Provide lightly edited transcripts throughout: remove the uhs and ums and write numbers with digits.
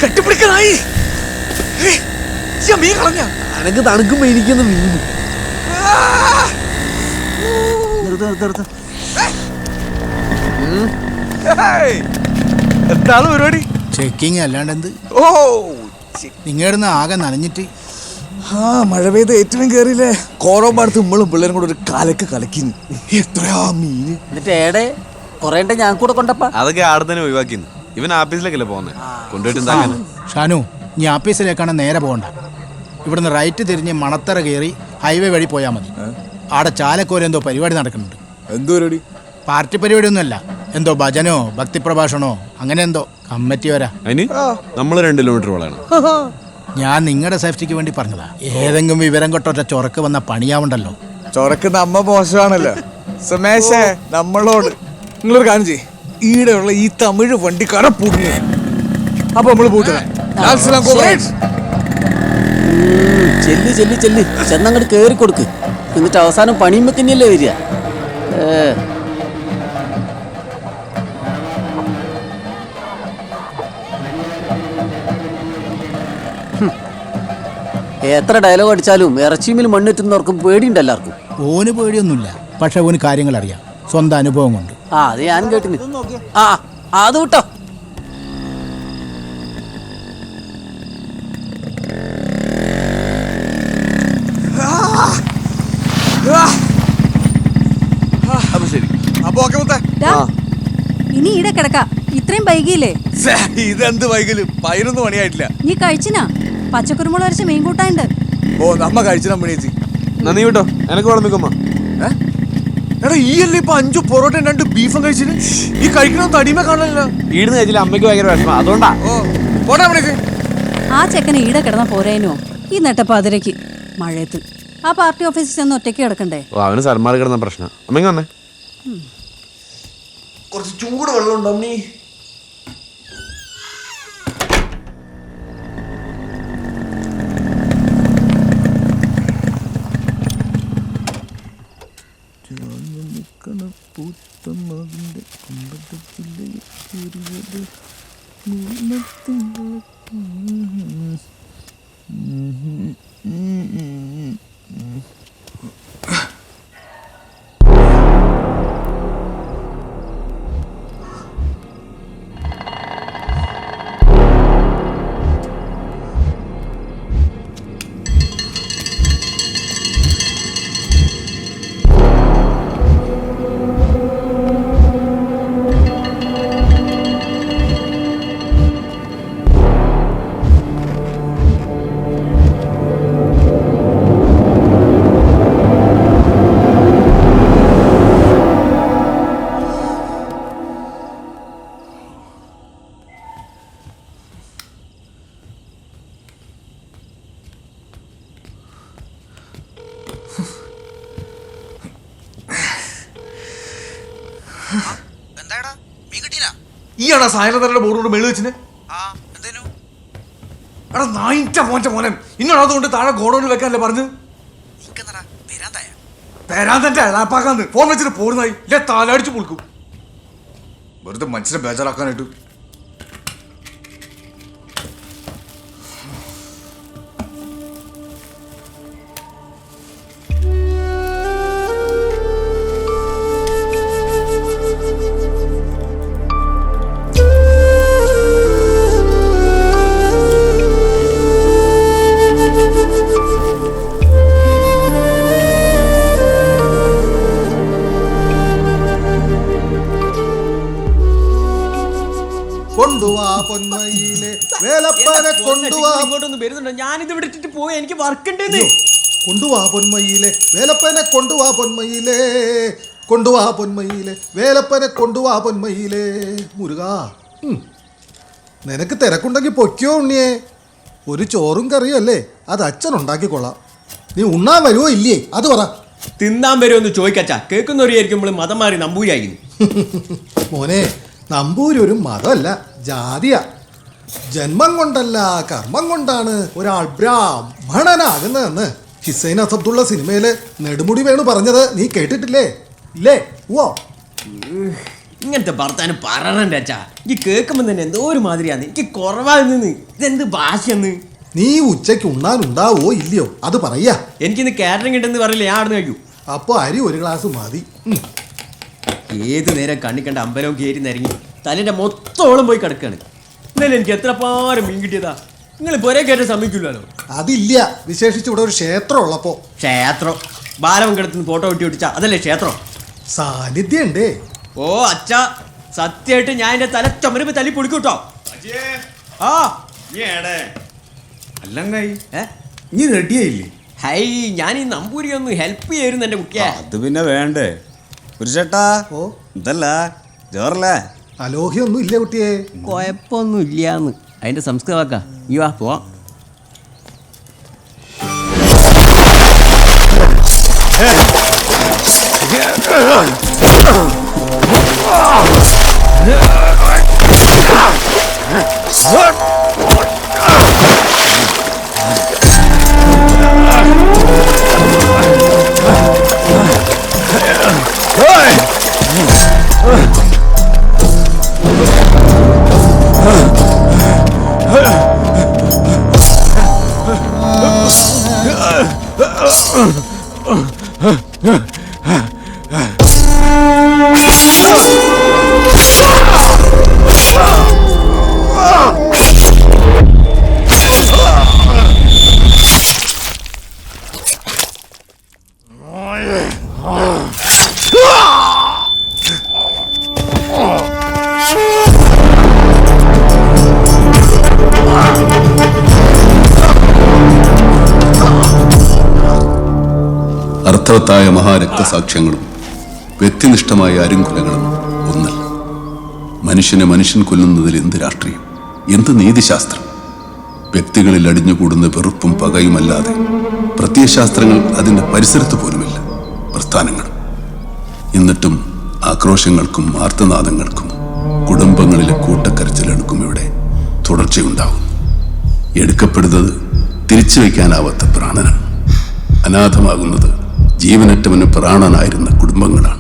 കെട്ടിപ്പിടിക്കാനായി മീൻ കളഞ്ഞ അനക്ക് തണുക്കുമ്പോ എനിക്കൊന്ന് മീൻ എന്താണ് പരിപാടി? ചെക്കിങ് അല്ലാണ്ട് എന്ത്? ഓ നിങ്ങളുടെ ആകെ നനഞ്ഞിട്ട്. ആ മഴ പെയ്ത് ഏറ്റവും കേറിയില്ലേ കോറോമ്പാടത്ത് നമ്മളും പിള്ളേരും കൂടെ ഒരു കലക്കിന്ന് എത്രയാ മീന്. എന്നിട്ട് ഏടെ കൊറേ ഞാൻ കൂടെ കൊണ്ടപ്പ അതൊക്കെ ആടെ തന്നെ ഒഴിവാക്കിന്ന്. ഇവൻ ആഫീസിലേക്കല്ലേ പോകുന്നത്, കൊണ്ടുപോയിട്ട് ഷാനു, നീ ആഫീസിലേക്കാണ് നേരെ പോകണ്ട. ഇവിടുന്ന് റൈറ്റ് തിരിഞ്ഞ് മണത്തറ കയറി ഹൈവേ വഴി പോയാൽ മതി. ആടെ ചാലക്കോര എന്തോ പരിപാടി നടക്കുന്നുണ്ട്. എന്തോ പരിപാടി? പാർട്ടി പരിപാടിയൊന്നുമല്ല, എന്തോ ഭജനോ ഭക്തിപ്രഭാഷണോ അങ്ങനെ എന്തോ. കമ്മിറ്റി വരാ. അതിന് നമ്മൾ 2 കിലോമീറ്റർ വളയണം. ഞാൻ നിങ്ങളുടെ സേഫ്റ്റിക്ക് വേണ്ടി പറഞ്ഞതാ. ഏതെങ്കിലും വിവരം കൊട്ടൊറ്റ ചൊറക്ക് വന്ന പണിയാവണ്ടല്ലോ. ചൊറക്ക് നമ്മ മോശമാണല്ലോ സുമേഷേ. നമ്മളോട് നിങ്ങളൊരു കാര്യം ചെയ്യ്, ഈടെയുള്ള ഈ തമിഴ് വണ്ടിക്കാരെ പൂട്ടുന്നു. അപ്പൊ നമ്മള് പൂട്ടണം. ചെല്ലി ചെല്ലി ചെല്ലി ചെന്നങ്ങോട്ട് കേറി കൊടുക്ക്. എന്നിട്ട് അവസാനം പണിയുമ്പോ തന്നെയല്ലേ വരിക. എത്ര ഡയലോഗ് അടിച്ചാലും ഇറച്ചിമിൽ മണ്ണിട്ടുന്നവർക്കും പേടിയുണ്ട് എല്ലാവർക്കും. ഓന് പേടിയൊന്നുമില്ല, പക്ഷെ ഓന് കാര്യങ്ങൾ അറിയാം, സ്വന്തം അനുഭവം കൊണ്ട്. ആ അത് ഞാൻ കേട്ടിന്. ആ അത് വിട്ടോ. അപ്പൊ ശരി. അപ്പൊ ഓക്കെ മുത്തേ. ഇനി ഈടെ കിടക്ക. ഇത്രയും വൈകിയില്ലേ? ഇതെന്ത് വൈകല്? 11 മണിയായിട്ടില്ല. നീ കഴിച്ചിനാ? പച്ചക്കുരുമുളക് അരച്ച മീൻ കൂട്ടാണ്ട്. ഓ നമ്മ കഴിച്ചു നമ്മണേച്ചി. നന്ദി കേട്ടോ, എനക്ക് വേണം നിൽക്കുമ്പോ. എടാ ഈ അല്ലേ ഇപ്പൊ 5 പൊറോട്ടയും 2 ബീഫും കഴിച്ചിന്. ഈ കഴിക്കണ തടിമ കാണല്ലോ. ഈടുന്ന് കഴിച്ചില്ല, അമ്മയ്ക്ക് ഭയങ്കര വിഷമം, അതുകൊണ്ടാ. ഓ പോടാ നമ്മണേച്ചി. ആ ചെക്കനെ ഈടെ കിടന്ന പോരേനോ ഈ നട്ടപ്പാതിരക്ക് മഴയത്ത്? ആ പാർട്ടി ഓഫീസിൽ ചെന്ന് ഒറ്റയ്ക്ക് കിടക്കണ്ടേ? ഓ അവന് സൽമാർ കിടന്ന പ്രശ്നം. അമ്മയ്ക്ക് വന്നേ. കുറച്ച് ചൂട് വെള്ളം ഉണ്ടോ അമ്മീ? ഈയാടാ സായനത്തരുടെ ബോർഡ് കൊണ്ട് മേള് വെച്ചിന്. എടാ നായിന്റെ മോന്റെ മോനെ, ഇന്നാണ് അതുകൊണ്ട് താഴെ ഗോഡൌണിൽ വെക്കാനല്ലേ പറഞ്ഞു. തരാൻ തന്നെ അളാപ്പാക്കാന്ന് ഫോൺ വെച്ചിട്ട് പോരുന്നായി ഇല്ലേ താലടിച്ചു പൊളിക്കും. വെറുതെ മനുഷ്യനെ ബേജാറാക്കാനായിട്ട്. കൊണ്ടുവാ പൊന്മയിലെ വേലപ്പനെ കൊണ്ടുവാ. ഇങ്ങോട്ടൊന്ന് വരുന്നുണ്ടോ? ഞാനിത് വിളിച്ചിട്ട് പോയി, എനിക്ക് വർക്ക് ഉണ്ട്. കൊണ്ടുവാ പൊന്മയിലെ വേലപ്പനെ കൊണ്ടുവാ പൊന്മയിലെ, കൊണ്ടുവാ പൊന്മയിലെ വേലപ്പനെ കൊണ്ടുവാ പൊന്മയിലെ. മുരുകാ, നിനക്ക് തിരക്കുണ്ടെങ്കിൽ പൊയ്ക്കോ ഉണ്ണിയേ. ഒരു ചോറും കറിയും അല്ലേ, അത് അച്ഛൻ ഉണ്ടാക്കിക്കൊള്ളാം. നീ ഉണ്ണാൻ വരുമോ ഇല്ലേ അത് പറ. തിന്നാൻ വരുമെന്ന് ചോദിക്കച്ചാ. കേൾക്കുന്നവരെയായിരിക്കും നമ്മൾ മതം മാറി നമ്പൂരായിരുന്നു. മോനെ, നമ്പൂരി ഒരു മതമല്ല, ജാതിയാ. ജന്മം കൊണ്ടല്ല കർമ്മം കൊണ്ടാണ് ഒരാൾ ബ്രാഹ്മണനാകുന്നതെന്ന് ഹിസൈൻ അസബ്ദുള്ള സിനിമയില് നെടുമുടി വേണു പറഞ്ഞത് നീ കേട്ടിട്ടില്ലേ? ഇല്ലേ? ഓ ഇങ്ങനത്തെ ഭർത്താനം പറയണ്ട അച്ഛാ. ഈ കേൾക്കുമ്പോൾ തന്നെ എന്തോ ഒരു മാതിരിയാന്ന്. എനിക്ക് കുറവാന്ന്. ഇതെന്ത് ഭാഷയെന്ന്. നീ ഉച്ചയ്ക്ക് ഉണ്ണാനുണ്ടാവോ ഇല്ലയോ അത് പറയാ. എനിക്കിന്ന് കാറ്ററിംഗ് ഉണ്ടെന്ന് പറയില്ല, ഞാൻ അവിടെ കഴിക്കൂ. അപ്പോൾ അരി ഒരു ഗ്ലാസ് മതി. ഏത് നേരം കണ്ണി കണ്ട അമ്പലവും കയറി നിരങ്ങി തലേൻ്റെ മൊത്തോളം പോയി കിടക്കാണ്. എന്നാലും എനിക്ക് എത്ര പാരം മീൻ കിട്ടിയതാ. നിങ്ങൾ പൊരേ കയറ്റാൻ സമ്മതിക്കില്ലല്ലോ. അതില്ല, വിശേഷിച്ച് ഇവിടെ ഒരു ക്ഷേത്രം ഉള്ളപ്പോ. ക്ഷേത്രം ബാലവൻ കിടത്തുന്ന ഫോട്ടോ വെട്ടി ഒട്ടിച്ചാ അതല്ലേ ക്ഷേത്രം? സാന്നിധ്യം ഉണ്ടേ. ഓ അച്ഛാ, സത്യമായിട്ട് ഞാൻ എൻ്റെ തല ചുമരുമ്പോ തല്ലി പൊടിക്കൂട്ടോ. ആ അല്ലങ്കായി ഏ നീ റെഡിയായില്ലേ? ഹൈ, ഞാൻ ഈ നമ്പൂരി ഒന്ന് ഹെൽപ്പ് ചെയ്യായിരുന്നു എൻ്റെ കുട്ടിയെ. അത് പിന്നെ വേണ്ടേ ഒരു ചേട്ടാ. ഓ ഇതല്ല ജോറല്ലേ? അലോഹ്യൊന്നും ഇല്ല കുട്ടിയെ. കുഴപ്പമൊന്നും ഇല്ലാന്ന് അതിൻ്റെ സംസ്കൃതമാക്കാം. ഈ വാ പോവാം. അർത്ഥവത്തായ മഹാരക്തസാക്ഷ്യങ്ങളും വ്യക്തിനിഷ്ഠമായ അരുങ്കുലകളും ഒന്നല്ല. മനുഷ്യനെ മനുഷ്യൻ കൊല്ലുന്നതിൽ എന്ത് രാഷ്ട്രീയം, എന്ത് നീതിശാസ്ത്രം? വ്യക്തികളിൽ അടിഞ്ഞുകൂടുന്ന വെറുപ്പും പകയുമല്ലാതെ പ്രത്യയശാസ്ത്രങ്ങൾ അതിൻ്റെ പരിസരത്ത് പോലുമില്ല. പ്രസ്ഥാനങ്ങൾ എന്നിട്ടും ആക്രോശങ്ങൾക്കും ആർത്തനാദങ്ങൾക്കും കുടുംബങ്ങളിലെ കൂട്ടക്കരച്ചിലെടുക്കും ഇവിടെ തുടർച്ചയുണ്ടാകും. എടുക്കപ്പെടുന്നത് തിരിച്ചു വയ്ക്കാനാവാത്ത പ്രാണനാണ്. അനാഥമാകുന്നത് ജീവനറ്റവന് പ്രാണനായിരുന്ന കുടുംബങ്ങളാണ്.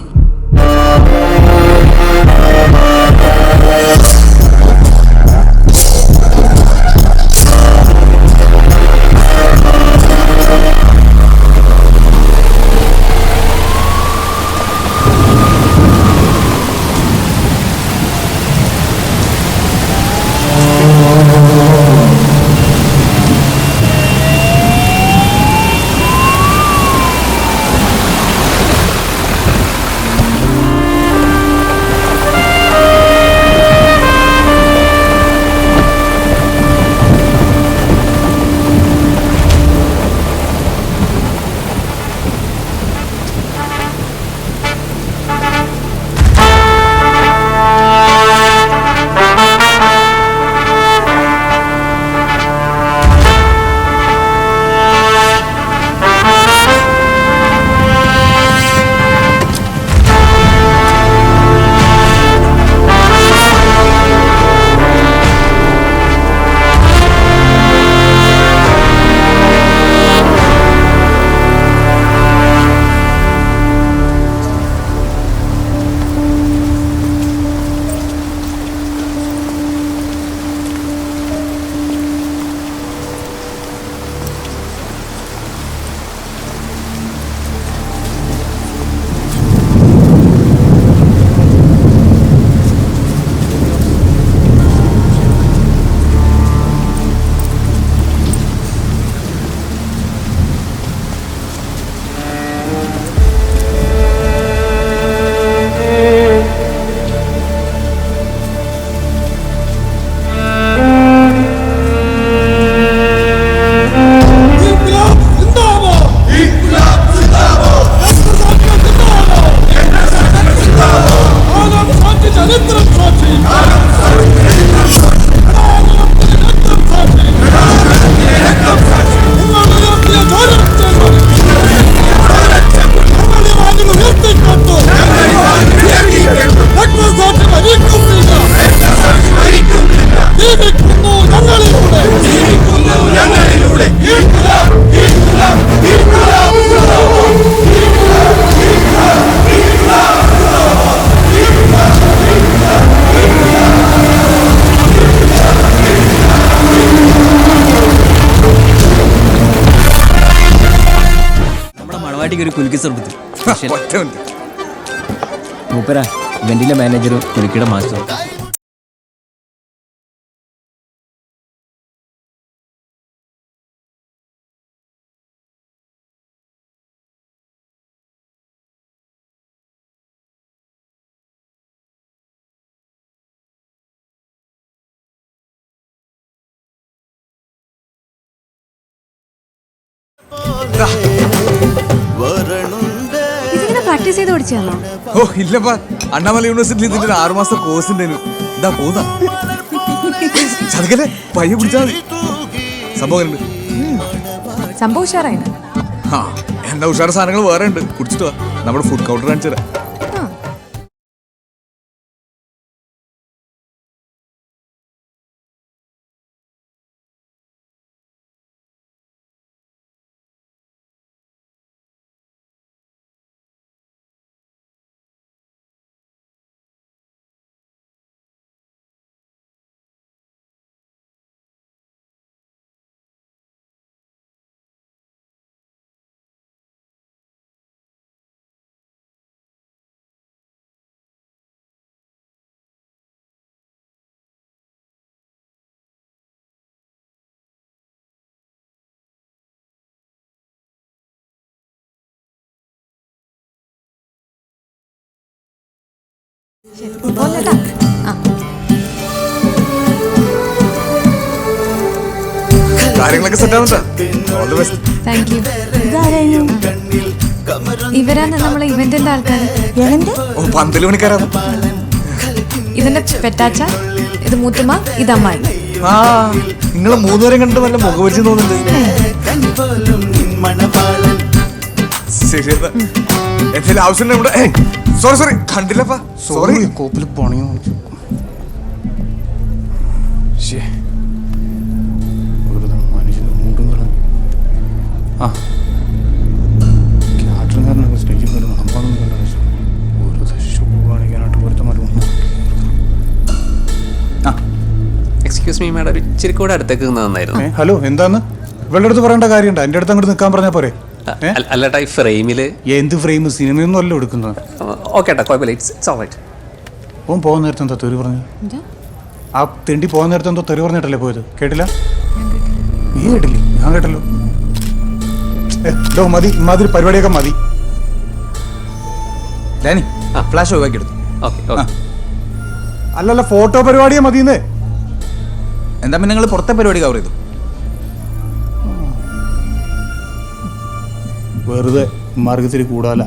നാട്ടിക്ക് ഒരു കുലുക്കി സർബത്ത്. ഒറ്റ മിനിറ്റ്. മൂപ്പര ഇവന്റിലെ മാനേജറും കുലുക്കിയുടെ മാസ്റ്ററും. ഇതിങ്ങനെ പ്രാക്ടീസ് ചെയ്ത് പഠിച്ചാണോ? ഓ ഇല്ലപ്പാ, അണ്ണാമല യൂണിവേഴ്സിറ്റിയിൽ ഇതിന്റെ 6 മാസത്തെ കോഴ്സ് ഉണ്ടായിരുന്നു. ഇതാ പോതാ ചതുക്കല്ലേ, പയ്യെ കുടിച്ചാൽ മതി. സംഭവം ഉണ്ട്. സംഭവം ഉഷാറായിരുന്നു. ആ എന്നാ ഉഷാറ് സാധനങ്ങൾ വേറെ ഉണ്ട്. കുടിച്ചിട്ട് വാ, നമ്മുടെ ഫുഡ് കൗണ്ടർ കാണിച്ചു തരാം. കാര്യങ്ങളൊക്കെ സെറ്റ് ആവുന്നുണ്ടോ? All the best. Thank you. ഇവരാണ് നമ്മളെ ഇവന്റിന്റെ ആൾക്കാർ. ഓ 12 മണിക്കാരാണ്. ഇതിന്റെ പെറ്റാച്ച, ഇത് മൂത്തുമ്മ, ഇത് അമ്മായി. ആ നിങ്ങളെ 3 പേരും കണ്ടിട്ട് നല്ല മുഖപരിചയം തോന്നുന്നുണ്ട്. ശരി എന്തെങ്കിലും ആവശ്യം ഇവിടെ. Sorry കണ്ടില്ലപ്പാ, sorry. കോപ്പിൽ പണിയോ ആ ക്യാറ്ററിംഗാരനൊക്കെ സ്റ്റേജിൽ കയറുന്ന സംഭവം ഒരു ഷൂ കാണിക്കാനായിട്ട് ഒരുത്തമാരും. ആ എക്സ്ക്യൂസ് മീ മാഡം, ഇച്ചിരി കൂടെ അടുത്തേക്ക് നന്നായിരുന്നു. ഹലോ, എന്താന്ന് ഇവളുടെ അടുത്ത് പറയേണ്ട കാര്യമുണ്ടോ? എൻ്റെ അടുത്ത് അങ്ങോട്ട് നിൽക്കാൻ പറഞ്ഞാൽ പോരെ? അല്ലട്ടാ, ഈ ഫ്രെയിമില് എന്ത് ഫ്രെയിം? സിനിമയൊന്നും അല്ല എടുക്കുന്നത്. ഓക്കെ ഏട്ടാ, കുഴപ്പമില്ല. It's alright. ഓൻ പോകുന്ന നേരത്തെ എന്താ തെറി പറഞ്ഞു? ആ തിണ്ടി പോകുന്ന നേരത്തെ എന്തോ തെറി പറഞ്ഞിട്ടല്ലേ പോയത്? കേട്ടില്ല? നീ കേട്ടില്ലേ? ഞാൻ കേട്ടല്ലോ. മതി, ഇമാതിരി പരിപാടിയൊക്കെ മതി. ഡാനി ഫ്ലാഷ് ഒഴിവാക്കി എടുത്തു. അല്ലല്ല, ഫോട്ടോ പരിപാടിയെ മതിയെന്നേ. എന്താ പിന്നെ നിങ്ങൾ പുറത്തെ പരിപാടി കവർ ചെയ്തു? വെറുതെ മാർഗത്തിരി കൂടാല.